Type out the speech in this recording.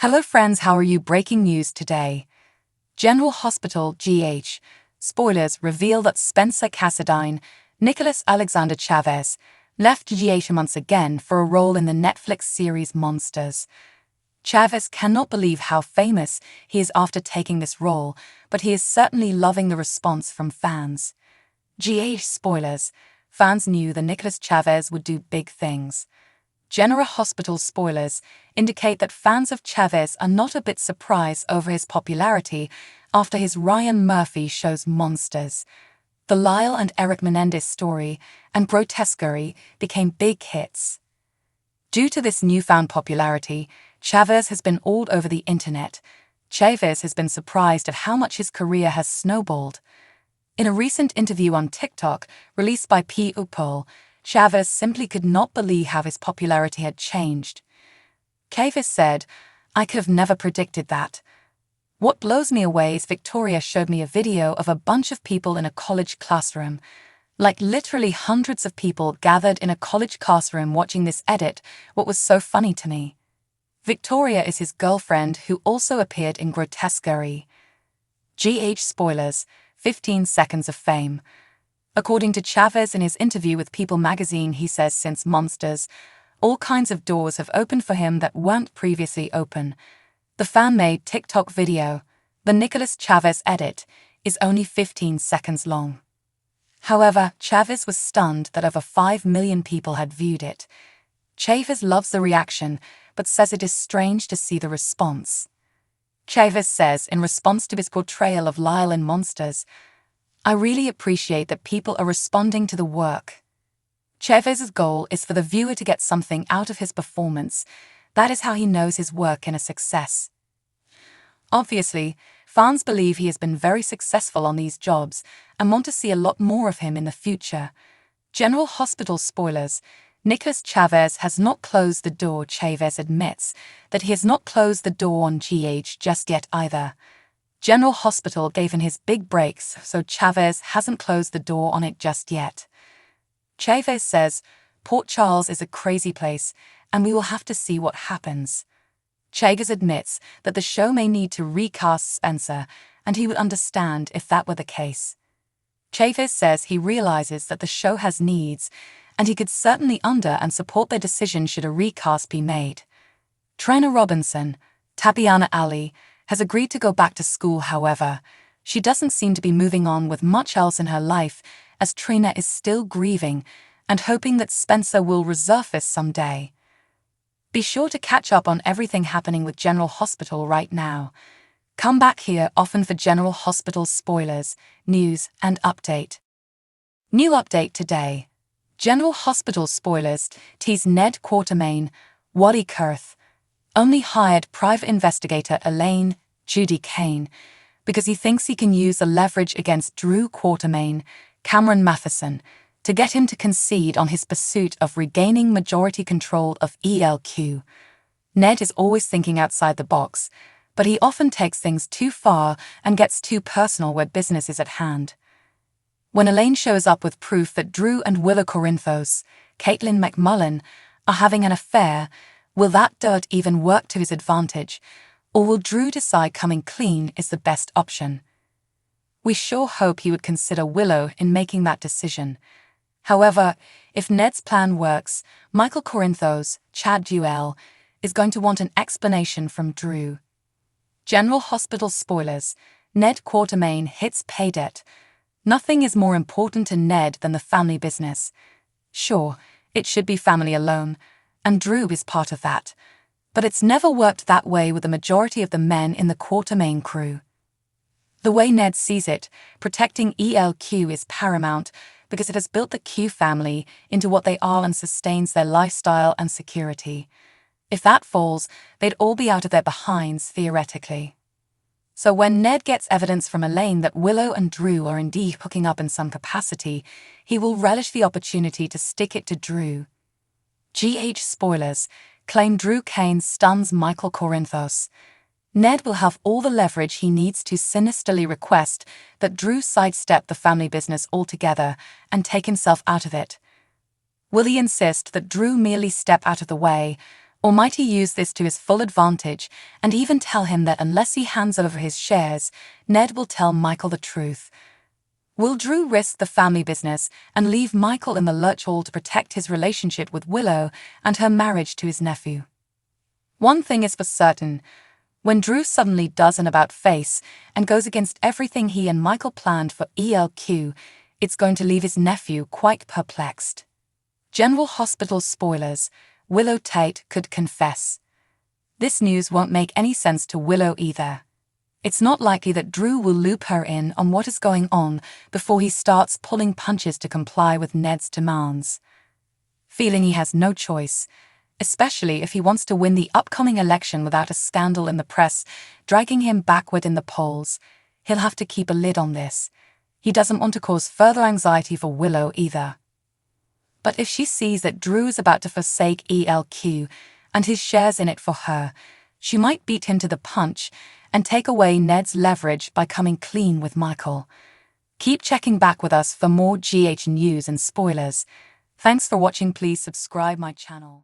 Hello friends, how are you? Breaking news today. General Hospital GH. Spoilers reveal that Spencer Cassadine, Nicholas Alexander Chavez, left GH once again for a role in the Netflix series Monsters. Chavez cannot believe how famous he is after taking this role, but he is certainly loving the response from fans. GH spoilers. Fans knew that Nicholas Chavez would do big things. General Hospital spoilers indicate that fans of Chavez are not a bit surprised over his popularity after his Ryan Murphy show's Monsters. The Lyle and Eric Menendez story and Grotesquerie became big hits. Due to this newfound popularity, Chavez has been all over the internet. Chavez has been surprised at how much his career has snowballed. In a recent interview on TikTok released by People, Chavez simply could not believe how his popularity had changed. Chavez said, "I could have never predicted that. What blows me away is Victoria showed me a video of a bunch of people in a college classroom. Like literally hundreds of people gathered in a college classroom watching this edit. What was so funny to me? Victoria is his girlfriend who also appeared in Grotesquerie." GH spoilers, 15 seconds of fame. According to Chavez in his interview with People magazine, he says since Monsters, all kinds of doors have opened for him that weren't previously open. The fan-made TikTok video, the Nicholas Chavez edit, is only 15 seconds long. However, Chavez was stunned that over 5 million people had viewed it. Chavez loves the reaction, but says it is strange to see the response. Chavez says in response to his portrayal of Lyle in Monsters, "I really appreciate that people are responding to the work." Chavez's goal is for the viewer to get something out of his performance. That is how he knows his work is a success. Obviously, fans believe he has been very successful on these jobs and want to see a lot more of him in the future. General Hospital spoilers. Nicholas Chavez has not closed the door. Chavez admits that he has not closed the door on GH just yet either. General Hospital gave him his big breaks, so Chavez hasn't closed the door on it just yet. Chavez says, "Port Charles is a crazy place, and we will have to see what happens." Chavez admits that the show may need to recast Spencer, and he would understand if that were the case. Chavez says he realizes that the show has needs, and he could certainly and support their decision should a recast be made. Trina Robinson, Tapiana Ali, has agreed to go back to school. However, she doesn't seem to be moving on with much else in her life, as Trina is still grieving and hoping that Spencer will resurface someday. Be sure to catch up on everything happening with General Hospital right now. Come back here often for General Hospital spoilers, news, and update. New update today. General Hospital spoilers tease Ned Quatermain, Wally Kurth, only hired private investigator Elaine Judy Kane because he thinks he can use the leverage against Drew Quatermain, Cameron Matheson, to get him to concede on his pursuit of regaining majority control of ELQ. Ned is always thinking outside the box, but he often takes things too far and gets too personal where business is at hand. When Elaine shows up with proof that Drew and Willow Corinthos, Caitlin McMullen, are having an affair, will that dirt even work to his advantage, or will Drew decide coming clean is the best option? We sure hope he would consider Willow in making that decision. However, if Ned's plan works, Michael Corinthos, Chad Duell, is going to want an explanation from Drew. General Hospital spoilers. Ned Quatermain hits pay debt. Nothing is more important to Ned than the family business. Sure, it should be family alone, and Drew is part of that. But it's never worked that way with the majority of the men in the Quatermain crew. The way Ned sees it, protecting ELQ is paramount because it has built the Q family into what they are and sustains their lifestyle and security. If that falls, they'd all be out of their behinds theoretically. So when Ned gets evidence from Elaine that Willow and Drew are indeed hooking up in some capacity, he will relish the opportunity to stick it to Drew. GH spoilers claim Drew Kane stuns Michael Corinthos. Ned will have all the leverage he needs to sinisterly request that Drew sidestep the family business altogether and take himself out of it. Will he insist that Drew merely step out of the way, Or might he use this to his full advantage and even tell him that unless he hands over his shares, Ned will tell Michael the truth? Will Drew risk the family business and leave Michael in the lurch hole to protect his relationship with Willow and her marriage to his nephew? One thing is for certain. When Drew suddenly does an about-face and goes against everything he and Michael planned for ELQ, it's going to leave his nephew quite perplexed. General Hospital spoilers. Willow Tate could confess. This news won't make any sense to Willow either. It's not likely that Drew will loop her in on what is going on before he starts pulling punches to comply with Ned's demands. Feeling he has no choice, especially if he wants to win the upcoming election without a scandal in the press dragging him backward in the polls, he'll have to keep a lid on this. He doesn't want to cause further anxiety for Willow either. But if she sees that Drew is about to forsake ELQ and his shares in it for her, she might beat him to the punch and take away Ned's leverage by coming clean with Michael. Keep checking back with us for more GH news and spoilers. Thanks for watching. Please subscribe my channel.